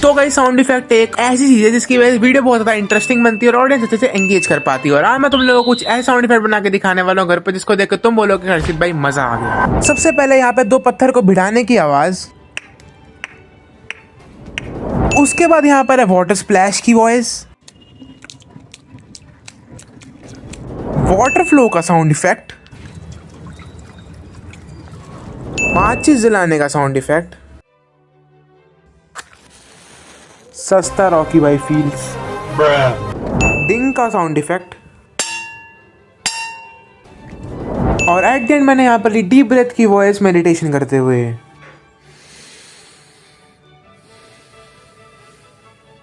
तो guys sound effect एक ऐसी चीज है जिसकी वजह से वीडियो बहुत ज्यादा इंटरेस्टिंग बनती है और ऑडियंस अच्छे से एंगेज कर पाती है। और आज मैं तुम लोगों को कुछ ऐसे साउंड इफेक्ट बना के दिखाने वाला हूँ घर पे, जिसको देख कर तुम बोलोगे हर्षित भाई मजा आ गया। सबसे पहले यहाँ पे 2 पत्थर को भिड़ाने की आवाज, उसके बाद यहाँ पर है वाटर स्प्लैश की वॉइस, वाटर फ्लो का साउंड इफेक्ट, माचिस जलाने का साउंड इफेक्ट, सस्ता रॉकी भाई फील्स, डिंग का साउंड इफेक्ट, और एट द एंड मैंने यहाँ पर डीप ब्रेथ की वॉइस मेडिटेशन करते हुए।